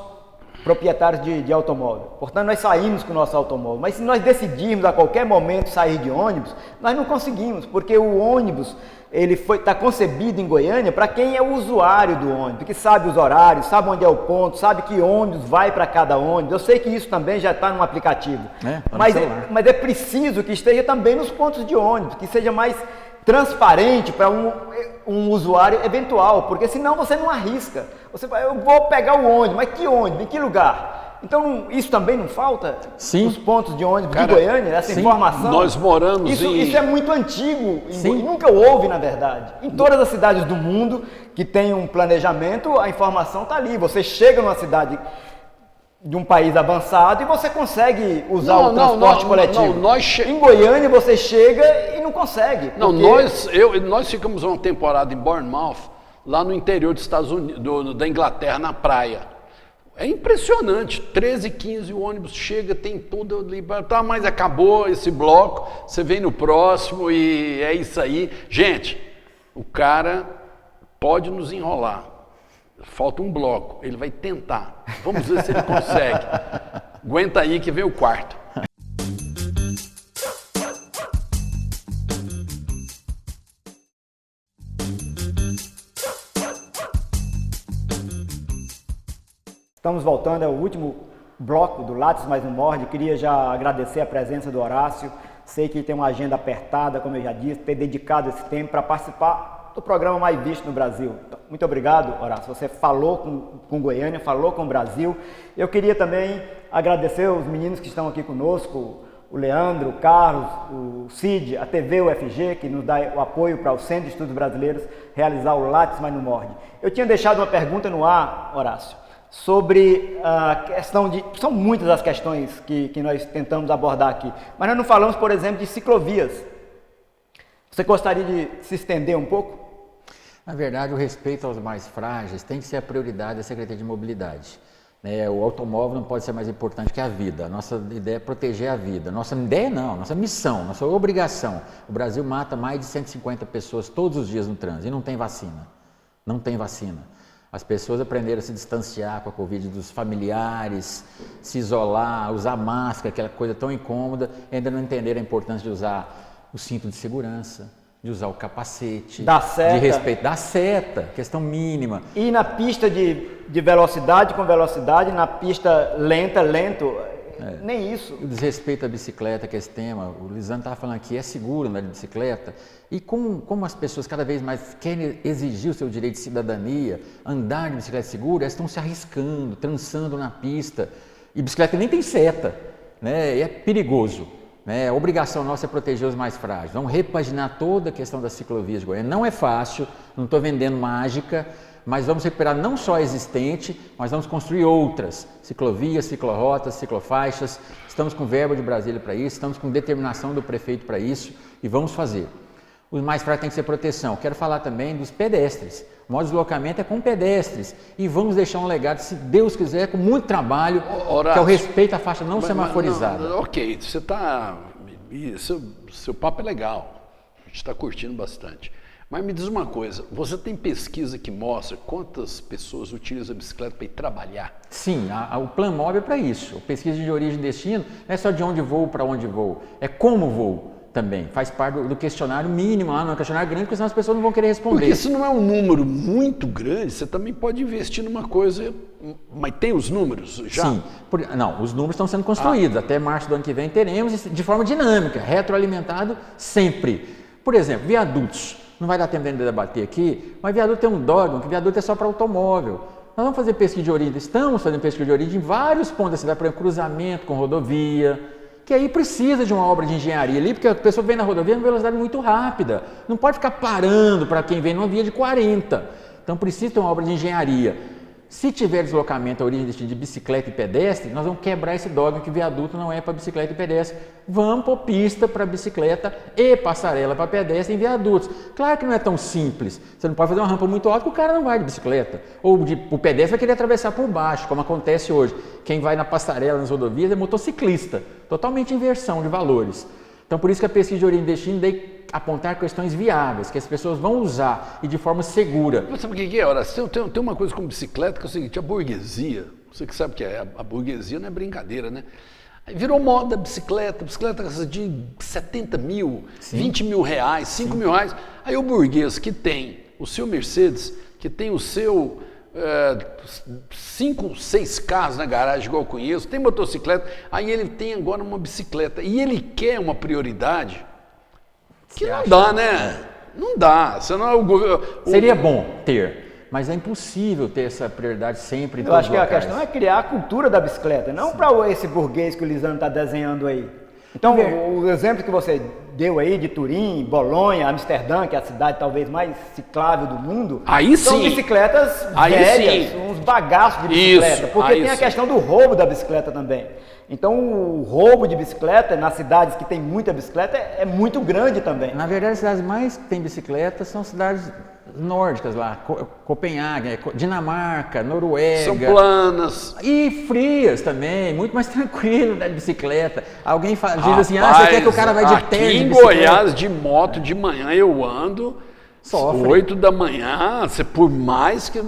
proprietários de automóvel, portanto nós saímos com o nosso automóvel, mas se nós decidirmos a qualquer momento sair de ônibus, nós não conseguimos, porque o ônibus ele está concebido em Goiânia para quem é o usuário do ônibus, que sabe os horários, sabe onde é o ponto, sabe que ônibus vai para cada ônibus. Eu sei que isso também já está no aplicativo, mas é preciso que esteja também nos pontos de ônibus, que seja mais transparente para um usuário eventual, porque senão você não arrisca. Você vai, eu vou pegar o ônibus, mas que ônibus? Em que lugar? Então, isso também não falta? Sim. Os pontos de ônibus de Goiânia, essa informação? Nós moramos isso é muito antigo, nunca houve, na verdade. Em todas as cidades do mundo que tem um planejamento, a informação está ali. Você chega numa cidade de um país avançado e você consegue usar o transporte coletivo. Em Goiânia você chega e não consegue. Nós ficamos uma temporada em Bournemouth, lá no interior dos Estados Unidos, da Inglaterra, na praia. É impressionante, 13h15 o ônibus chega, tem tudo ali, mas acabou esse bloco, você vem no próximo e é isso aí. Gente, o cara pode nos enrolar, falta um bloco, ele vai tentar, vamos ver se ele consegue. Aguenta aí que vem o quarto. Estamos voltando, é o último bloco do Lattes Mais Não Morde. Queria já agradecer a presença do Horácio. Sei que tem uma agenda apertada, como eu já disse, ter dedicado esse tempo para participar do programa mais visto no Brasil. Então, muito obrigado, Horácio. Você falou com Goiânia, falou com o Brasil. Eu queria também agradecer os meninos que estão aqui conosco, o Leandro, o Carlos, o Cid, a TV UFG, que nos dá o apoio para o Centro de Estudos Brasileiros realizar o Lattes Mais Não Morde. Eu tinha deixado uma pergunta no ar, Horácio, sobre a questão de... São muitas as questões que nós tentamos abordar aqui, mas nós não falamos, por exemplo, de ciclovias. Você gostaria de se estender um pouco? Na verdade, o respeito aos mais frágeis tem que ser a prioridade da Secretaria de Mobilidade. O automóvel não pode ser mais importante que a vida. Nossa ideia é proteger a vida. Nossa ideia não, nossa missão, nossa obrigação. O Brasil mata mais de 150 pessoas todos os dias no trânsito e não tem vacina. Não tem vacina. As pessoas aprenderam a se distanciar com a Covid dos familiares, se isolar, usar máscara, aquela coisa tão incômoda, e ainda não entenderam a importância de usar o cinto de segurança, de usar o capacete, da seta. De respeito, da seta, questão mínima. E na pista de velocidade com velocidade, na pista lento, nem isso. O desrespeito à bicicleta, que é esse tema, o Lisandro estava falando aqui, é seguro andar de bicicleta, e como as pessoas cada vez mais querem exigir o seu direito de cidadania, andar de bicicleta segura, elas estão se arriscando, trançando na pista, e bicicleta nem tem seta, e é perigoso. A obrigação nossa é proteger os mais frágeis. Vamos repaginar toda a questão das ciclovias de Goiânia. Não é fácil, não estou vendendo mágica, mas vamos recuperar não só a existente, mas vamos construir outras. Ciclovias, ciclorotas, ciclofaixas. Estamos com verba de Brasília para isso, estamos com determinação do prefeito para isso e vamos fazer. Os mais frágeis têm que ser proteção. Quero falar também dos pedestres. O modo de deslocamento é com pedestres. E vamos deixar um legado, se Deus quiser, com muito trabalho, Horácio, que é o respeito à faixa não semaforizada. Não, ok, você está... Seu papo é legal. A gente está curtindo bastante. Mas me diz uma coisa, você tem pesquisa que mostra quantas pessoas utilizam a bicicleta para ir trabalhar? Sim, o Plano Móvel é para isso. Pesquisa de origem e destino não é só de onde vou para onde vou, é como vou. Também faz parte do questionário mínimo, lá no questionário grande, porque senão as pessoas não vão querer responder. Porque se não é um número muito grande, você também pode investir numa coisa, mas tem os números já? Sim, não, os números estão sendo construídos, até março do ano que vem teremos de forma dinâmica, retroalimentado sempre. Por exemplo, viadutos, não vai dar tempo de debater aqui, mas viaduto tem um dogma, que viaduto é só para automóvel. Nós vamos fazer pesquisa de origem, estamos fazendo pesquisa de origem em vários pontos da cidade, por exemplo, cruzamento com rodovia, que aí precisa de uma obra de engenharia ali, porque a pessoa vem na rodovia numa velocidade muito rápida, não pode ficar parando para quem vem numa via de 40, então precisa ter uma obra de engenharia. Se tiver deslocamento a origem de bicicleta e pedestre, nós vamos quebrar esse dogma que viaduto não é para bicicleta e pedestre, vamos pôr pista para bicicleta e passarela para pedestre em viadutos. Claro que não é tão simples, você não pode fazer uma rampa muito alta que o cara não vai de bicicleta, ou o pedestre vai querer atravessar por baixo, como acontece hoje. Quem vai na passarela, nas rodovias é motociclista, totalmente inversão de valores. Então por isso que a pesquisa de origem e destino tem apontar questões viáveis, que as pessoas vão usar e de forma segura. Você sabe o que é, Horácio? Tem uma coisa com bicicleta que é o seguinte, a burguesia, você que sabe o que é, a burguesia não é brincadeira, né? Aí virou moda a bicicleta de 70 mil, sim, 20 mil reais, 5 sim, mil reais. Aí o burguês que tem o seu Mercedes, que tem o seu 5, 6 carros na garagem, igual eu conheço, tem motocicleta, aí ele tem agora uma bicicleta e ele quer uma prioridade que não dá, né? Não dá. Senão é o governo. Seria bom ter, mas é impossível ter essa prioridade sempre em todos os locais. Eu acho que a questão é criar a cultura da bicicleta, não para esse burguês que o Lisandro está desenhando aí. Então, o exemplo que você deu aí de Turim, Bolonha, Amsterdã, que é a cidade talvez mais ciclável do mundo, aí são sim, bicicletas velhas, uns bagaços de bicicleta, porque tem a questão do roubo da bicicleta também. Então o roubo de bicicleta nas cidades que tem muita bicicleta é muito grande também. Na verdade, as cidades mais que têm bicicleta são cidades nórdicas lá, Copenhague, Dinamarca, Noruega. São planas. E frias também, muito mais tranquilo andar de bicicleta. Alguém diz assim, você quer que o cara vai de terno de bicicleta? Aqui em Goiás, de moto, de manhã eu ando, 8 da manhã, por mais que...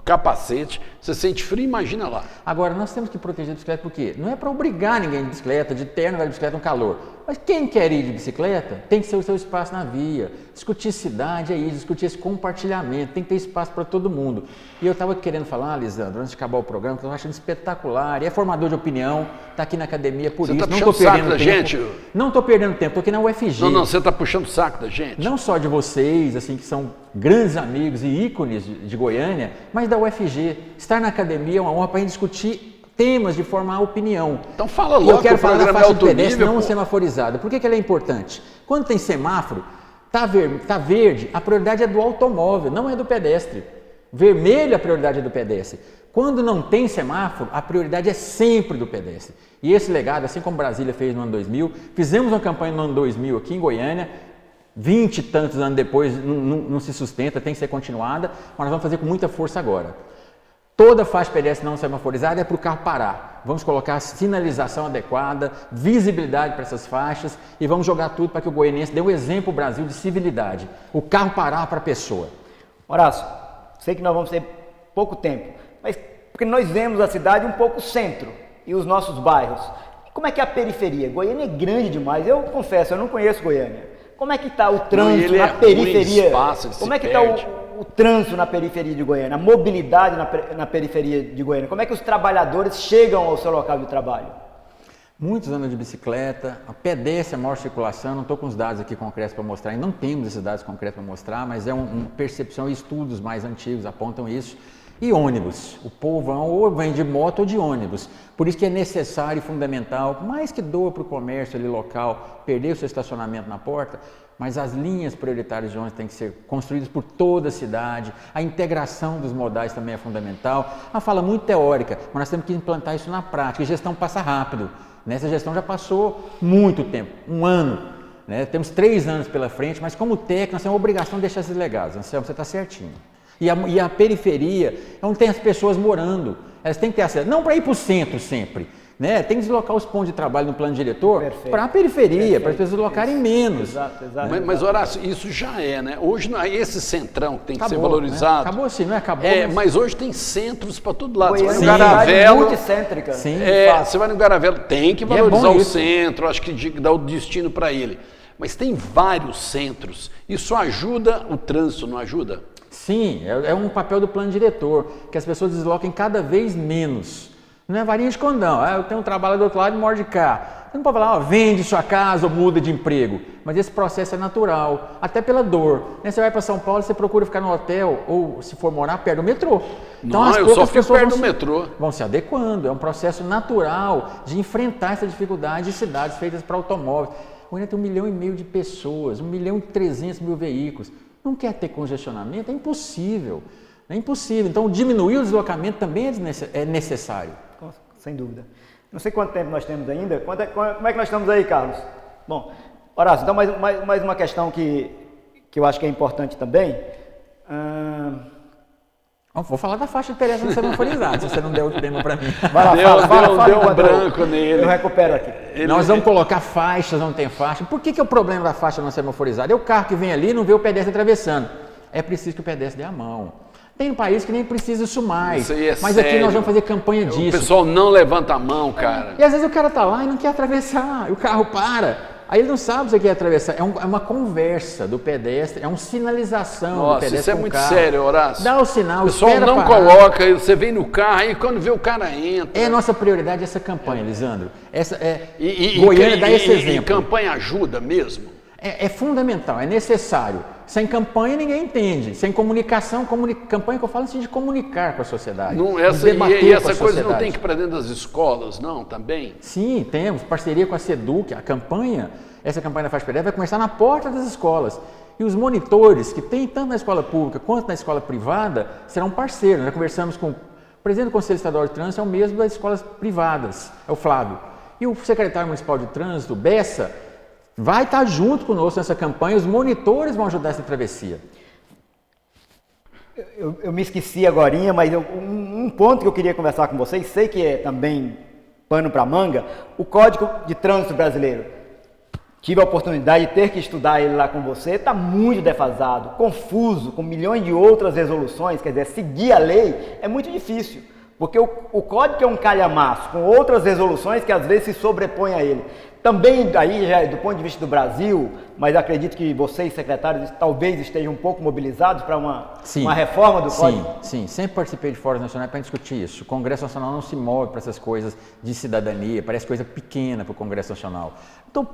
capacete, você sente frio, imagina lá. Agora, nós temos que proteger a bicicleta porque não é para obrigar ninguém de bicicleta, de terno, de bicicleta no calor. Mas quem quer ir de bicicleta tem que ser o seu espaço na via. Discutir cidade é isso, discutir esse compartilhamento, tem que ter espaço para todo mundo. E eu estava querendo falar, Lisandro, antes de acabar o programa, que eu estou achando espetacular, e é formador de opinião, está aqui na academia por isso. Você está puxando o saco da gente? Não estou perdendo tempo, estou aqui na UFG. Não, você está puxando o saco da gente. Não só de vocês, assim, que são grandes amigos e ícones de Goiânia, mas da UFG. Estar na academia é uma honra para a gente discutir temas de formar opinião. Então fala logo. Eu quero falar da faixa de pedestre não pô. semaforizada. Por que ela é importante? Quando tem semáforo, tá verde, a prioridade é do automóvel, não é do pedestre. Vermelho, a prioridade é do pedestre. Quando não tem semáforo, a prioridade é sempre do pedestre. E esse legado, assim como Brasília fez no ano 2000, fizemos uma campanha no ano 2000 aqui em Goiânia, 20 e tantos anos depois não se sustenta, tem que ser continuada, mas nós vamos fazer com muita força agora. Toda faixa pedestre não semaforizada é para o carro parar. Vamos colocar sinalização adequada, visibilidade para essas faixas e vamos jogar tudo para que o goianiense dê um exemplo ao Brasil de civilidade. O carro parar para a pessoa. Horácio, sei que nós vamos ter pouco tempo, mas porque nós vemos a cidade um pouco centro e os nossos bairros. Como é que é a periferia? Goiânia é grande demais. Eu confesso, eu não conheço Goiânia. Como é que está o trânsito na periferia? Como é que está o trânsito na periferia de Goiânia, a mobilidade na periferia de Goiânia? Como é que os trabalhadores chegam ao seu local de trabalho? Muitos andam de bicicleta, a pedestre é a maior circulação, não estou com os dados aqui concretos para mostrar, e não temos esses dados concretos para mostrar, mas é uma percepção e estudos mais antigos apontam isso. E ônibus, o povão ou vem de moto ou de ônibus, por isso que é necessário e fundamental, mais que doa para o comércio ali local, perder o seu estacionamento na porta, mas as linhas prioritárias de ônibus têm que ser construídas por toda a cidade, a integração dos modais também é fundamental. Uma fala muito teórica, mas nós temos que implantar isso na prática, e gestão passa rápido, nessa gestão já passou muito tempo, 1 ano, né? Temos 3 anos pela frente, mas como técnico nós temos a obrigação de deixar esses legados, Anselmo, você está certinho. E a periferia é onde tem as pessoas morando, elas têm que ter acesso, não para ir para o centro sempre, né? Tem que deslocar os pontos de trabalho no plano diretor para a periferia, para as pessoas deslocarem menos. Exato. Mas Horácio, isso já é, né? Hoje não é esse centrão que tem que ser valorizado. Né? Acabou assim, não é? Acabou. Mas hoje tem centros para todo lado. Goiânia Você vai no Garavelo, multicêntrica. Sim. Você vai no Garavelo, tem que valorizar o centro, acho que dar o destino para ele. Mas tem vários centros. Isso ajuda o trânsito, não ajuda? Sim, é um papel do plano diretor, que as pessoas desloquem cada vez menos. Não é varinha de condão, eu tenho um trabalho do outro lado e moro de cá. Você não pode falar, vende sua casa ou muda de emprego. Mas esse processo é natural, até pela dor. Você vai para São Paulo, você procura ficar no hotel ou, se for morar, perto do metrô. Então, não, eu só fico perto do metrô. Vão se adequando, é um processo natural de enfrentar essa dificuldade de cidades feitas para automóveis. Goiânia tem 1,5 milhão de pessoas, 1.300.000 veículos. Não quer ter congestionamento? É impossível. É impossível. Então, diminuir o deslocamento também é necessário. Sem dúvida. Não sei quanto tempo nós temos ainda. Como é que nós estamos aí, Carlos? Bom, Horácio, então mais uma questão que eu acho que é importante também. Vou falar da faixa de pedestre não semaforizada, se você não der o tema para mim. Vai lá, fala deu um branco nele. Eu recupero aqui. Nós vamos colocar faixas onde tem faixa. Por que é o problema da faixa não semaforizada? É o carro que vem ali e não vê o pedestre atravessando. É preciso que o pedestre dê a mão. Tem um país que nem precisa isso mais. Isso aí é mas sério. Aqui nós vamos fazer campanha disso. O pessoal não levanta a mão, cara. E às vezes o cara tá lá e não quer atravessar, e o carro para. Aí ele não sabe se quer atravessar. É uma conversa do pedestre, é uma sinalização do pedestre. Isso é com muito carro. sério, Horácio. Dá o sinal, o pessoal não parar. coloca, você vem no carro, aí quando vê o cara entra. É nossa prioridade essa campanha, Lisandro. Goiânia dá esse exemplo. E campanha ajuda mesmo? É fundamental, é necessário. Sem campanha ninguém entende. Sem comunicação, campanha que eu falo assim de comunicar com a sociedade. E essa coisa não tem que ir para dentro das escolas, não, também? Sim, temos parceria com a SEDUC, essa campanha da faixa pedestre vai começar na porta das escolas. E os monitores, que tem tanto na escola pública quanto na escola privada, serão parceiros. Já conversamos com o presidente do Conselho Estadual de Trânsito, é o mesmo das escolas privadas, é o Flávio. E o secretário municipal de trânsito, Bessa, vai estar junto conosco nessa campanha, os monitores vão ajudar essa travessia. Eu me esqueci agorinha, mas um ponto que eu queria conversar com vocês, sei que é também pano para manga, o Código de Trânsito Brasileiro. Tive a oportunidade de ter que estudar ele lá com você, está muito defasado, confuso, com milhões de outras resoluções, quer dizer, seguir a lei é muito difícil, porque o código é um calhamaço, com outras resoluções que às vezes se sobrepõem a ele. também aí já do ponto de vista do Brasil, mas acredito que vocês, secretários, talvez estejam um pouco mobilizados para uma reforma do Código? Sim, sempre participei de fóruns nacionais para discutir isso. O Congresso Nacional não se move para essas coisas de cidadania, parece coisa pequena para o Congresso Nacional. Então,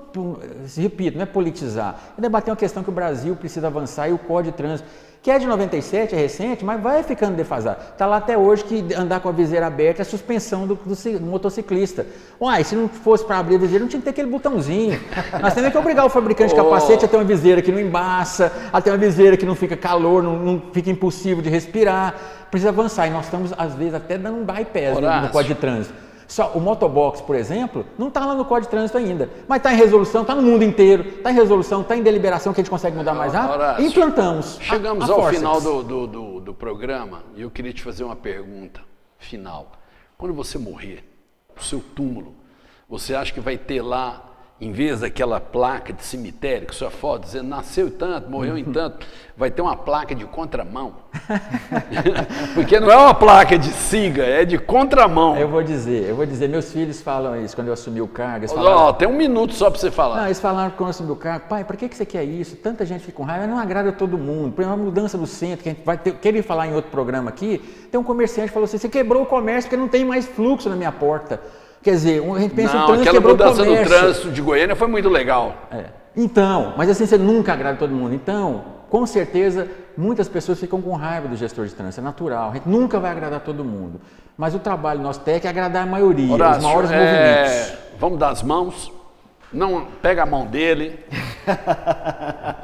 repito, não é politizar, é debater uma questão que o Brasil precisa avançar e o Código de Trânsito, que é de 97, é recente, mas vai ficando defasado. Está lá até hoje que andar com a viseira aberta é suspensão do motociclista. Uai, se não fosse para abrir a viseira, não tinha que ter aquele botãozinho. Nós temos que obrigar o fabricante de capacete a ter uma viseira que não embaça, a ter uma viseira que não fica calor, não fica impossível de respirar. Precisa avançar e nós estamos, às vezes, até dando um bypass no Código de Trânsito. Só, o motobox, por exemplo, não está lá no Código de Trânsito ainda, mas está em resolução, está no mundo inteiro, está em resolução, está em deliberação que a gente consegue mudar mais rápido. Horácio, implantamos. Chegamos ao final do programa e eu queria te fazer uma pergunta final. Quando você morrer, no seu túmulo, você acha que vai ter lá, em vez daquela placa de cemitério, que sua foto dizendo nasceu em tanto, morreu em tanto, vai ter uma placa de contramão? Porque não é uma placa de siga, é de contramão. Eu vou dizer, meus filhos falam isso quando eu assumi o cargo. Eles falaram, tem um minuto só para você falar. Não, eles falaram quando eu assumi o cargo, pai, por que você quer isso? Tanta gente fica com raiva, não agrada a todo mundo. Por exemplo, uma mudança do centro, que a gente vai ter, querer falar em outro programa aqui, tem um comerciante que falou assim, você quebrou o comércio porque não tem mais fluxo na minha porta. Quer dizer, a gente pensa não, no trânsito, aquela mudança no trânsito de Goiânia foi muito legal. Então, mas assim, você nunca agrada todo mundo. Então, com certeza, muitas pessoas ficam com raiva do gestor de trânsito, é natural. A gente nunca vai agradar todo mundo. Mas o trabalho nosso é agradar a maioria, Horácio, os maiores movimentos. Vamos dar as mãos. Não, pega a mão dele.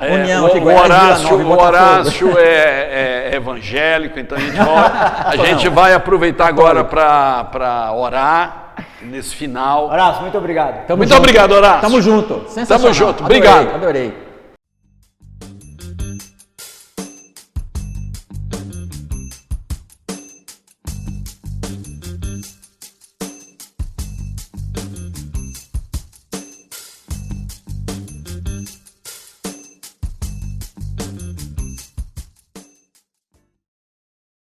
União, o Horácio é evangélico, então a gente vai aproveitar agora para orar nesse final. Horácio, muito obrigado. Muito obrigado, Horácio. Tamo junto. Tamo junto. Obrigado. Adorei.